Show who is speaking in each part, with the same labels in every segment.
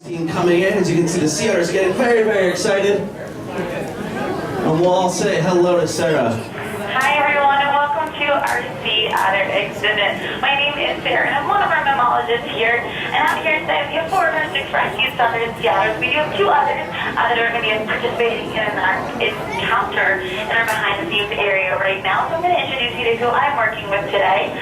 Speaker 1: Team coming in, as you can see, the sea otters getting very, very excited. And we'll all say hello to Sarah.
Speaker 2: Hi everyone, and welcome to our sea otter exhibit. My name is Sarah, and I'm one of our mammalogists here. And out here today, we have 4 of our 6 rescue southern sea otters. We do have 2 others that are going to be participating in our encounter in our behind-the-scenes area right now. So I'm going to introduce you to who I'm working with today.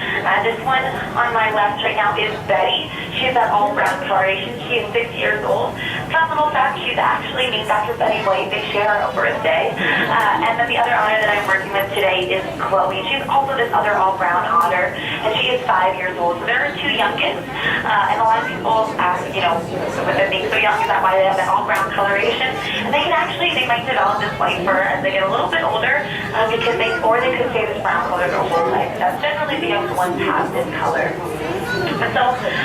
Speaker 2: This one on my left right now is Betty. She has that all-brown coloration. She is 6 years old. Fun little fact, she's actually named after Betty White. They share her birthday. And then the other otter that I'm working with today is Chloe. She's also this other all-brown otter, and she is 5 years old. So they're her 2 youngest. And a lot of people ask, you know, with them being so young, is that why they have that all-brown coloration? And they might develop this white fur as they get a little bit older, because they could stay this brown color their whole life. That's generally the young ones have this color. So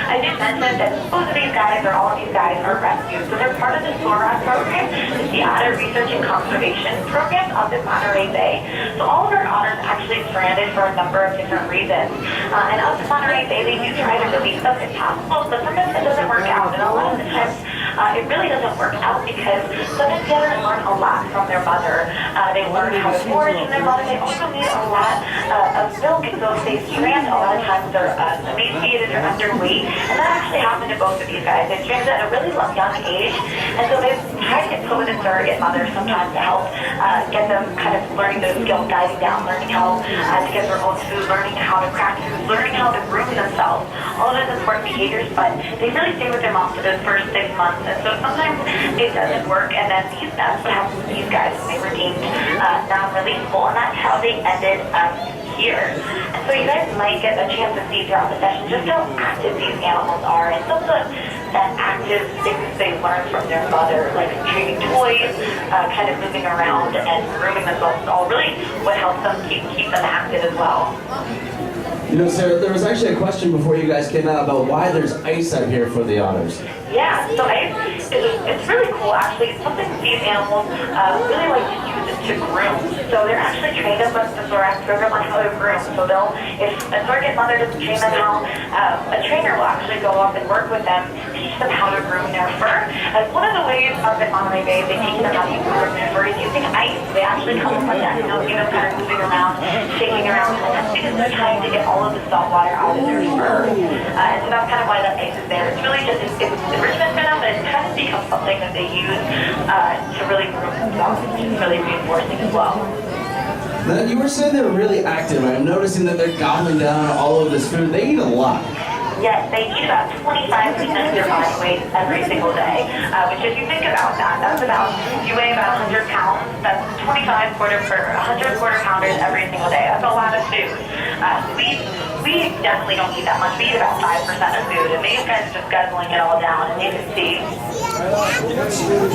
Speaker 2: I did mention that both of these guys, or all of these guys, are rescued. So they're part of the SORAC program, the Otter Research and Conservation Program up in Monterey Bay. So all of our otters actually stranded for a number of different reasons. And up in Monterey Bay, they do try to release them if possible, but sometimes it doesn't work out. And a lot of the times, it really doesn't work out because sometimes the otters learn a lot from their mother. They learn how to forage from their mother. They also need a lot of milk, and so if they strand, a lot of times they're emaciated or underweight. And that actually happened to both of these guys. They stranded at a really young age, and so they've tried to get put with a surrogate mother sometimes to help get them kind of learning those skills, diving down, learning how to get their own food, learning how to crack food, learning how to groom themselves. All of those important behaviors, but they really stay with their mom for those first 6 months. And so sometimes it doesn't work, and then that's what happens with these guys when they were deemed non-releasable, and that's how they ended up here. And so you guys might get a chance to see throughout the session just how active these animals are, and some of that active things they learn from their mother, like retrieving toys, kind of moving around and grooming themselves, is all really what helps them keep them active as well.
Speaker 1: You know, Sarah, there was actually a question before you guys came out about why there's ice out here for the otters.
Speaker 2: Yeah, so it's really cool actually. It's something these animals really like to use it to groom. So they're actually trained up with the SORAC program on how to groom. So if a surrogate mother doesn't train them how, a trainer will actually go up and work with them, teach them how to groom their fur. And one of the ways up at Monterey Bay they teach them how to groom their fur is using ice. They actually come up like that, you know, see them kind of moving around, shaking around, and that's because they're trying to get all of the salt water out of their fur. And so that's kind of why that ice is there. It's really just, it's enrichment for them, but it kind of becomes something that they use to really groom themselves, which is really reinforcing as well.
Speaker 1: Now, you were saying they're really active. I'm noticing that they're gobbling down all of this food. They eat a lot.
Speaker 2: Yes, they eat about 25% of their body weight every single day, which if you think about that, that's about, if you weigh about 100 pounds, that's 100 quarter pounders every single day. That's a lot of food. We definitely don't eat that much. We eat about 5% of food, and these guys are just guzzling it all down, and you can see.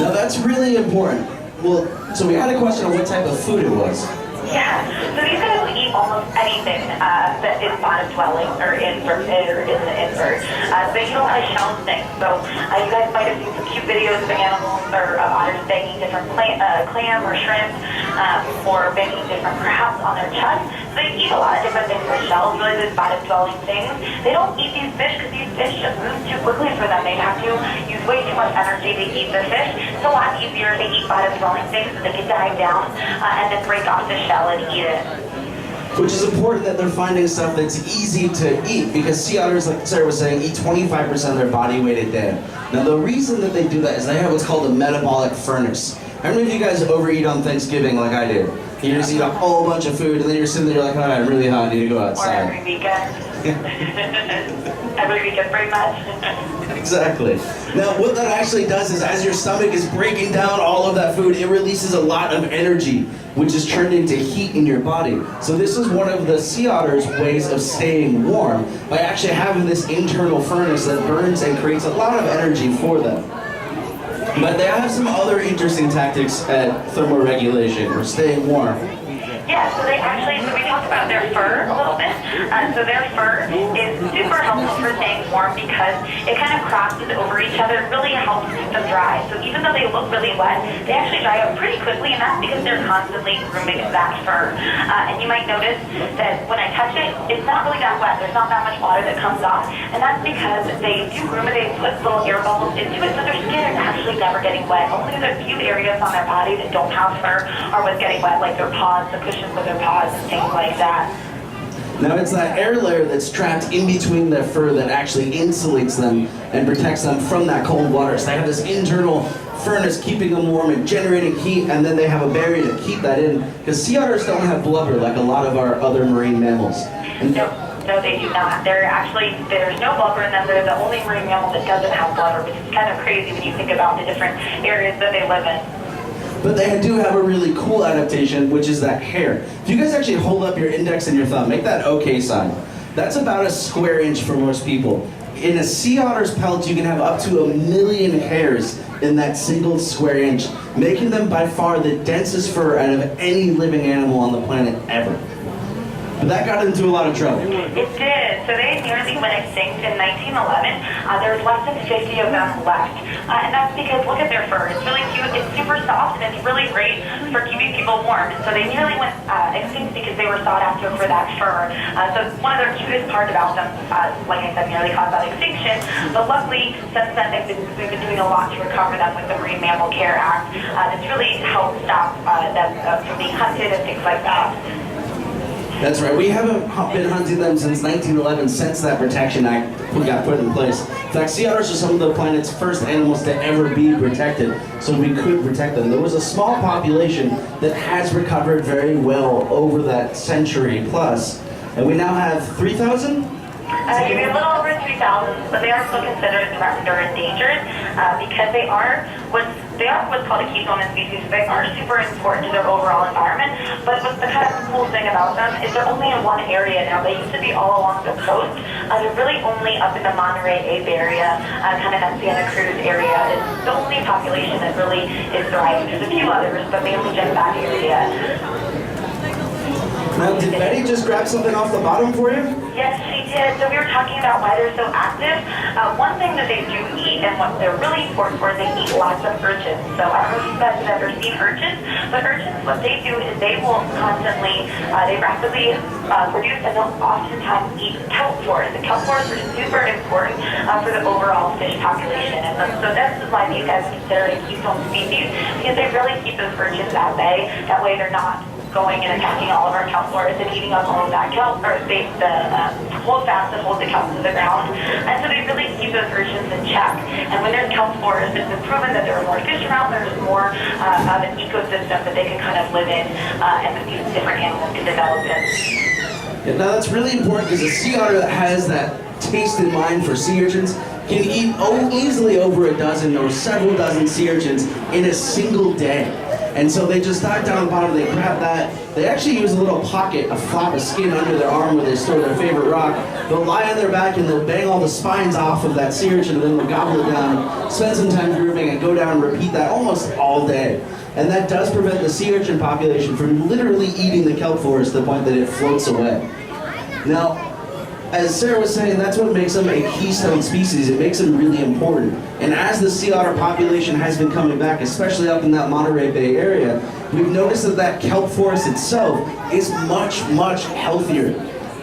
Speaker 1: Now that's really important. Well, so we had a question on what type of food it was.
Speaker 2: Yeah, so these guys will eat almost anything that is bottom dwelling or in the invert. They eat a lot of shell things. So you guys might have seen some cute videos of animals or otters banging different clam or shrimp, or banging different crabs on their chest. So they eat a lot of different things with shells, really those bottom dwelling things. They don't eat these fish because these fish just move too quickly for them. They have to use way too much energy to eat the fish. It's a lot easier to eat bottom dwelling things so they can dive down and then break off the shell and eat it.
Speaker 1: Which is important that they're finding stuff that's easy to eat, because sea otters, like Sarah was saying, eat 25% of their body weight a day. Now the reason that they do that is they have what's called a metabolic furnace. How many of you guys overeat on Thanksgiving like I did? You just eat a whole bunch of food and then you're sitting there like, oh, I'm really hot, I need to go outside.
Speaker 2: Or every weekend. Every weekend pretty much.
Speaker 1: Exactly. Now what that actually does is as your stomach is breaking down all of that food, it releases a lot of energy, which is turned into heat in your body. So this is one of the sea otters' ways of staying warm, by actually having this internal furnace that burns and creates a lot of energy for them. But they have some other interesting tactics at thermoregulation, or staying warm.
Speaker 2: Yeah, so they actually, so we talked about their fur a little bit. So their fur is super helpful for staying warm because it kind of crosses over each other, really helps keep them dry. So even though they look really wet, they actually dry out pretty quickly, and that's because they're constantly grooming that fur. And you might notice that when I touch it, it's not really that wet. There's not that much water that comes off, and that's because they do groom it. They put little air bubbles into it, so their skin is actually never getting wet. Only the few areas on their body that don't have fur are what's getting wet, like their paws, the cushions of their paws, and things like that.
Speaker 1: Now it's that air layer that's trapped in between their fur that actually insulates them and protects them from that cold water. So they have this internal furnace keeping them warm and generating heat, and then they have a barrier to keep that in, because sea otters don't have blubber like a lot of our other marine mammals.
Speaker 2: No, they do not. They're actually, there's no blubber in them. They're the only marine mammal that doesn't have blubber, which is kind of crazy when you think about the different areas that they live in.
Speaker 1: But they do have a really cool adaptation, which is that hair. If you guys actually hold up your index and your thumb, make that OK sign. That's about a square inch for most people. In a sea otter's pelt, you can have up to 1 million hairs in that single square inch, making them by far the densest fur out of any living animal on the planet ever. But that got into a lot of trouble.
Speaker 2: It did. So they nearly went extinct in 1911. There was less than 50 of them left. And that's because, look at their fur. It's really cute. It's super soft, and it's really great for keeping people warm. And so they nearly went extinct because they were sought after for that fur. So one of the cutest parts about them, like I said, nearly caused that extinction. But luckily, since then, we've been doing a lot to recover them with the Marine Mammal Care Act. That's really helped stop them from being hunted and things like that.
Speaker 1: That's right. We haven't been hunting them since 1911, since that Protection Act got put in place. In fact, sea otters are some of the planet's first animals to ever be protected, so we could protect them. There was a small population that has recovered very well over that century plus, and we now have 3,000?
Speaker 2: You'd be a little over 3,000, but they are still considered threatened or endangered because they are what's called a keystone species. They are super important to their overall environment, but what's the kind of cool thing about them is they're only in one area now. They used to be all along the coast. They're really only up in the Monterey Bay area, kind of that Santa Cruz area. It's the only population that really is thriving. There's a few others, but mainly just that area.
Speaker 1: Now, did Betty just grab something off the bottom for you?
Speaker 2: Yes, she did. So we were talking about why they're so active. One thing that they do eat, and what they're really important for, is they eat lots of urchins. So I don't know if you guys have ever seen urchins, but urchins, what they do is they will constantly, they rapidly produce, and they'll oftentimes eat kelp forest. The kelp forest is super important for the overall fish population. And so this is why these guys are considered a keystone species, because they really keep those urchins at bay. That way they're not going and attacking all of our kelp forests and eating up all of that kelp, or the holdfast that holds the kelp to the ground. And so they really keep those urchins in check. And when there's kelp forests, it's been proven that there are more fish around, there's more of an ecosystem that they can kind of live in, and that these different animals can develop in.
Speaker 1: Yeah, now that's really important, because a sea otter that has that taste in mind for sea urchins can eat easily over a dozen or several dozen sea urchins in a single day. And so they just dive down the bottom, they grab that. They actually use a little pocket, a flap of skin under their arm where they store their favorite rock. They'll lie on their back and they'll bang all the spines off of that sea urchin, and then they'll gobble it down, spend some time grooming, and go down and repeat that almost all day. And that does prevent the sea urchin population from literally eating the kelp forest to the point that it floats away. Now, as Sarah was saying, that's what makes them a keystone species. It makes them really important. And as the sea otter population has been coming back, especially up in that Monterey Bay area, we've noticed that that kelp forest itself is much, much healthier.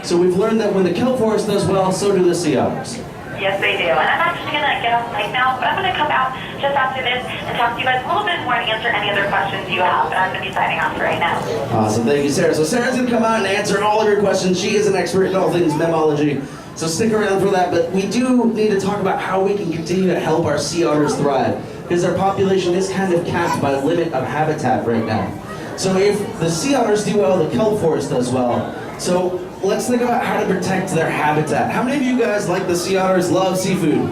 Speaker 1: So we've learned that when the kelp forest does well, so do the sea otters.
Speaker 2: Yes, they do. And I'm actually going to get off mic now, but I'm going to come out just after this and talk to you guys a little bit more and answer any other questions you have. But I'm going to be signing off right now.
Speaker 1: Awesome. Thank you, Sarah. So Sarah's going to come out and answer all of your questions. She is an expert in all things mammalogy. So stick around for that. But we do need to talk about how we can continue to help our sea otters thrive, because their population is kind of capped by a limit of habitat right now. So if the sea otters do well, the kelp forest does well. So let's think about how to protect their habitat. How many of you guys, like the sea otters, love seafood?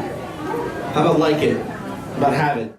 Speaker 1: How about like it? How about have it?